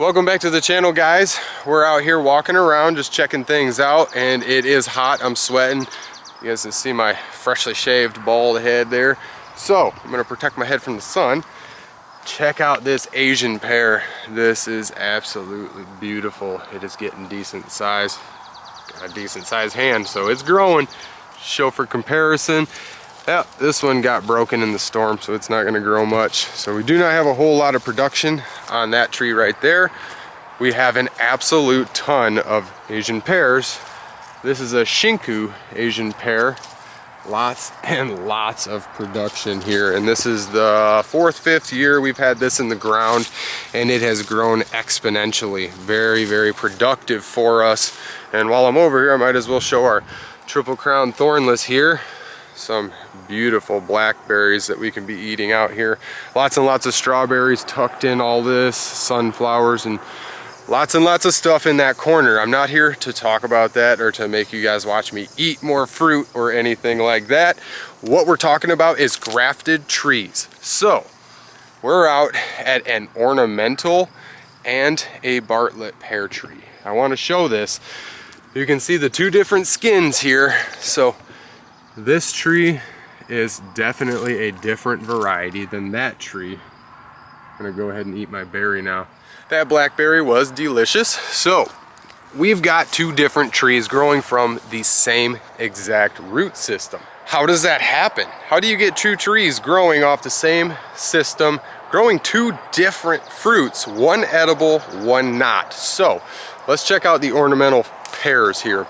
Welcome back to the channel, guys. We're out here walking around just checking things out, and it is hot. I'm sweating. You guys can see my freshly shaved bald head there. So I'm gonna protect my head from the sun. Check out this Asian pear. This is absolutely beautiful. It is getting decent size. Got a decent sized hand, so it's growing. Show for comparison. Yeah, this one got broken in the storm, so it's not gonna grow much. So we do not have a whole lot of production on that tree right there. We have an absolute ton of Asian pears. This is a Shinku Asian pear. Lots and lots of production here. And this is the fourth, fifth year we've had this in the ground, and it has grown exponentially. Very, very productive for us. And while I'm over here, I might as well show our Triple Crown Thornless here. Some beautiful blackberries that we can be eating out here. Lots and lots of strawberries tucked in all this, sunflowers, and lots of stuff in that corner. I'm not here to talk about that or to make you guys watch me eat more fruit or anything like that. What we're talking about is grafted trees. So we're out at an ornamental and a Bartlett pear tree. I want to show this. You can see the two different skins here. So this tree is definitely a different variety than that tree. I'm gonna go ahead and eat my berry now. That blackberry was delicious. So we've got two different trees growing from the same exact root system. How does that happen? How do you get two trees growing off the same system, growing two different fruits, one edible, one not? So let's check out the ornamental pears here.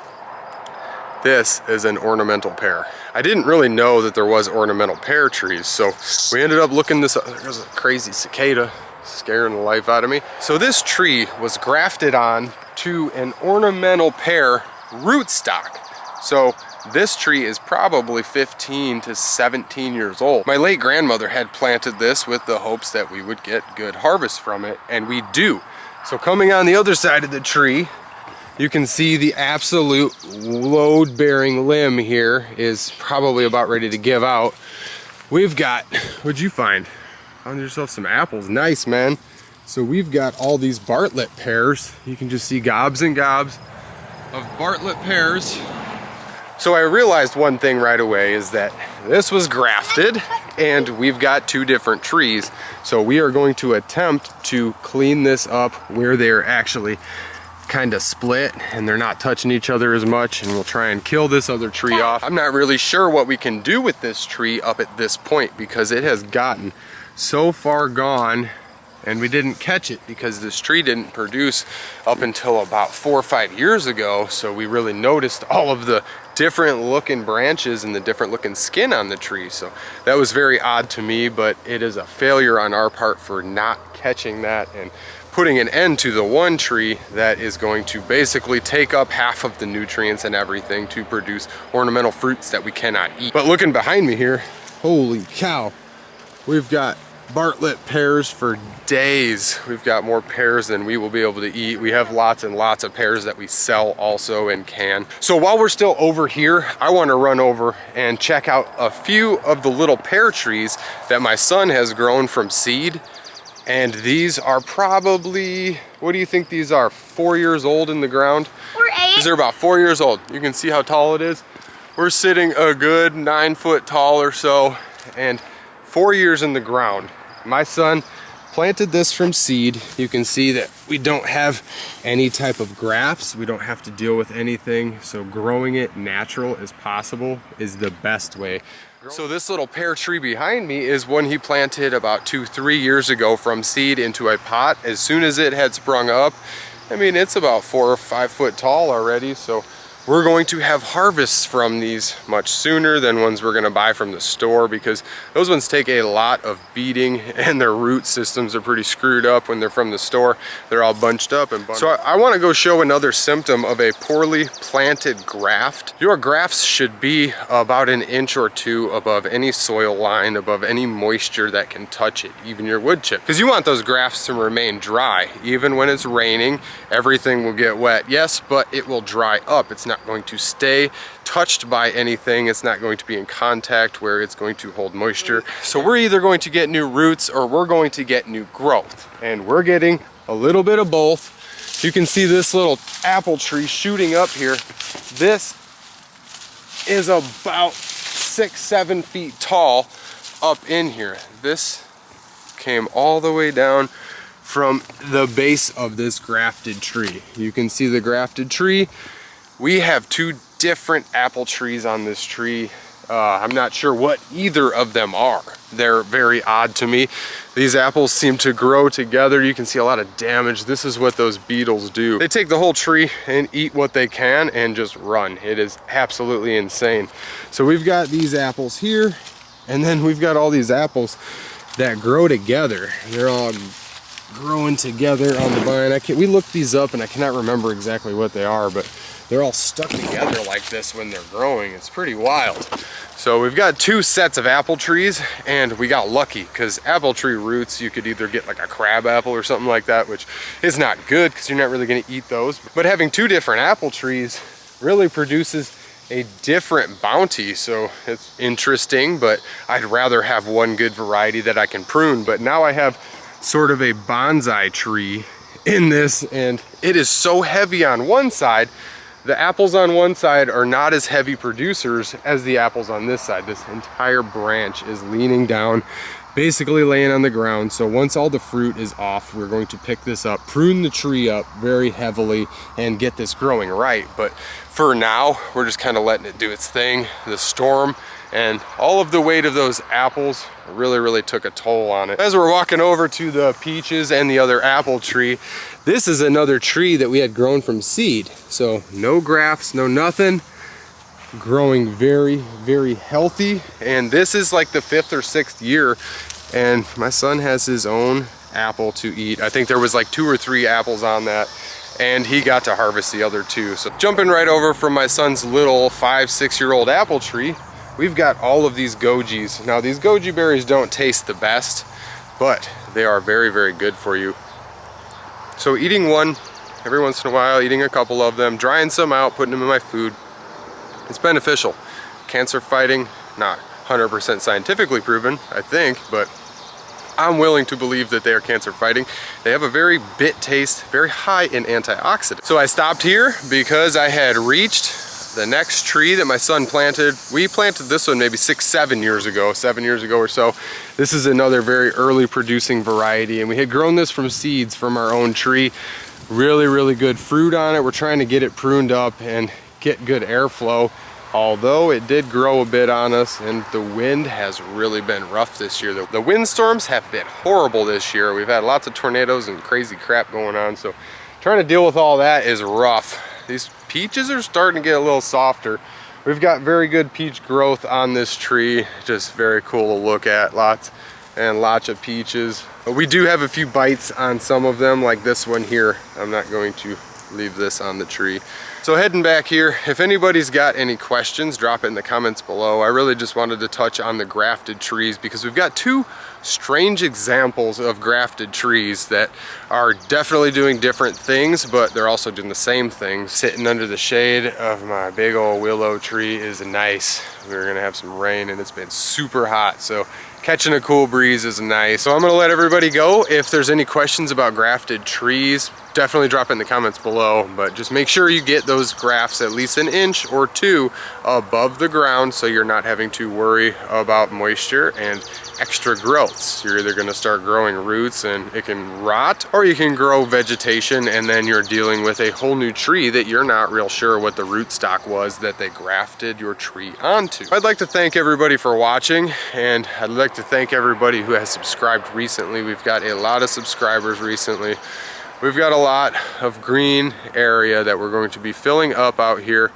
This is an ornamental pear. I didn't really know that there was ornamental pear trees, so we ended up looking this up. There's a crazy cicada scaring the life out of me. So this tree was grafted on to an ornamental pear rootstock. So this tree is probably 15 to 17 years old. My late grandmother had planted this with the hopes that we would get good harvest from it, and we do. So coming on the other side of the tree, you can see the absolute load-bearing limb here is probably about ready to give out. We've got, what'd you find? Found yourself some apples. Nice, man. So we've got all these Bartlett pears. You can just see gobs and gobs of Bartlett pears. So I realized one thing right away is that this was grafted and we've got two different trees. So we are going to attempt to clean this up where they're actually kind of split and they're not touching each other as much, and we'll try and kill this other tree off. I'm not really sure what we can do with this tree up at this point because it has gotten so far gone, and we didn't catch it because this tree didn't produce up until about 4 or 5 years ago. So we really noticed all of the different looking branches and the different looking skin on the tree. So that was very odd to me, but it is a failure on our part for not catching that and putting an end to the one tree that is going to basically take up half of the nutrients and everything to produce ornamental fruits that we cannot eat. But looking behind me here, holy cow, we've got Bartlett pears for days. We've got more pears than we will be able to eat. We have lots and lots of pears that we sell also and can. So while we're still over here, I want to run over and check out a few of the little pear trees that my son has grown from seed. And these are probably, what do you think these are? 4 years old in the ground? Or 8. These are about 4 years old. You can see how tall it is. We're sitting a good 9 foot tall or so, and 4 years in the ground. My son planted this from seed. You can see that we don't have any type of grafts. We don't have to deal with anything. So growing it natural as possible is the best way. So this little pear tree behind me is one he planted about 2-3 years ago from seed into a pot. As soon as it had sprung up, I mean, it's about 4 or 5 foot tall already. So we're going to have harvests from these much sooner than ones we're going to buy from the store, because those ones take a lot of beating and their root systems are pretty screwed up when they're from the store. They're all bunched up and bundled. So I want to go show another symptom of a poorly planted graft. Your grafts should be about 1 inch or 2 above any soil line, above any moisture that can touch it, even your wood chip, because you want those grafts to remain dry. Even when it's raining, everything will get wet, yes, but it will dry up. It's not going to stay touched by anything. It's not going to be in contact where it's going to hold moisture. So we're either going to get new roots or we're going to get new growth. And we're getting a little bit of both. You can see this little apple tree shooting up here. This is about 6-7 feet tall up in here. This came all the way down from the base of this grafted tree. You can see the grafted tree. We have 2 different apple trees on this tree. I'm not sure what either of them are. They're very odd to me. These apples seem to grow together. You can see a lot of damage. This is what those beetles do. They take the whole tree and eat what they can and just run. It is absolutely insane. So we've got these apples here, and then we've got all these apples that grow together. They're all growing together on the vine. We looked these up and I cannot remember exactly what they are, but they're all stuck together like this when they're growing. It's pretty wild. So we've got 2 sets of apple trees, and we got lucky because apple tree roots, you could either get like a crab apple or something like that, which is not good because you're not really going to eat those. But having 2 different apple trees really produces a different bounty. So it's interesting, but I'd rather have one good variety that I can prune. But now I have sort of a bonsai tree in this, and it is so heavy on one side. The apples on one side are not as heavy producers as the apples on this side. This entire branch is leaning down, basically laying on the ground. So once all the fruit is off, we're going to pick this up, prune the tree up very heavily, and get this growing right. But for now, we're just kind of letting it do its thing. The storm and all of the weight of those apples really took a toll on it. As we're walking over to the peaches and the other apple tree, this is another tree that we had grown from seed. So no grafts, no nothing. Growing very healthy. And this is like the 5th or 6th year. And my son has his own apple to eat. I think there was like 2 or 3 apples on that. And he got to harvest the other 2. So jumping right over from my son's little 5-6-year-old apple tree, we've got all of these gojis. Now these goji berries don't taste the best, but they are very good for you. So eating one every once in a while, eating a couple of them, drying some out, putting them in my food, it's beneficial. Cancer fighting, not 100% scientifically proven, I think, but I'm willing to believe that they are cancer fighting. They have a very bit taste, very high in antioxidants. So I stopped here because I had reached the next tree that my son planted. We planted this one maybe 7 years ago or so. This is another very early producing variety, and we had grown this from seeds from our own tree. Really good fruit on it. We're trying to get it pruned up and get good airflow, although it did grow a bit on us, and the wind has really been rough this year. The windstorms have been horrible this year. We've had lots of tornadoes and crazy crap going on, so trying to deal with all that is rough. These peaches are starting to get a little softer. We've got very good peach growth on this tree. Just very cool to look at. Lots of peaches. But we do have a few bites on some of them, like this one here. I'm not going to leave this on the tree. So heading back here, if anybody's got any questions, drop it in the comments below. I really just wanted to touch on the grafted trees because we've got 2 strange examples of grafted trees that are definitely doing different things, but they're also doing the same thing. Sitting under the shade of my big old willow tree is nice. We're gonna have some rain and it's been super hot, so catching a cool breeze is nice. So I'm gonna let everybody go. If there's any questions about grafted trees, definitely drop it in the comments below, but just make sure you get those grafts at least 1 inch or 2 above the ground so you're not having to worry about moisture and extra growths. You're either gonna start growing roots and it can rot, or you can grow vegetation and then you're dealing with a whole new tree that you're not real sure what the rootstock was that they grafted your tree onto. I'd like to thank everybody for watching, and I'd like to thank everybody who has subscribed recently. We've got a lot of subscribers recently. We've got a lot of green area that we're going to be filling up out here,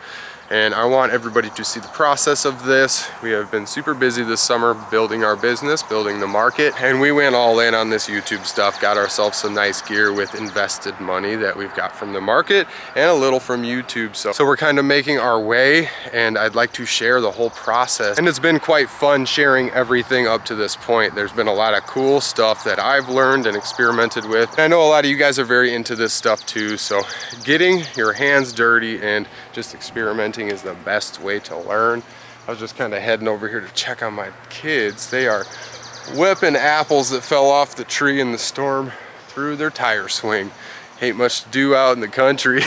and I want everybody to see the process of this. We have been super busy this summer building our business, building the market, and we went all in on this YouTube stuff, got ourselves some nice gear with invested money that we've got from the market and a little from YouTube. So we're kind of making our way, and I'd like to share the whole process. And it's been quite fun sharing everything up to this point. There's been a lot of cool stuff that I've learned and experimented with. And I know a lot of you guys are very into this stuff too, so getting your hands dirty and just experimenting is the best way to learn. I was just kind of heading over here to check on my kids. They are whipping apples that fell off the tree in the storm. through their tire swing. Ain't much to do out in the country.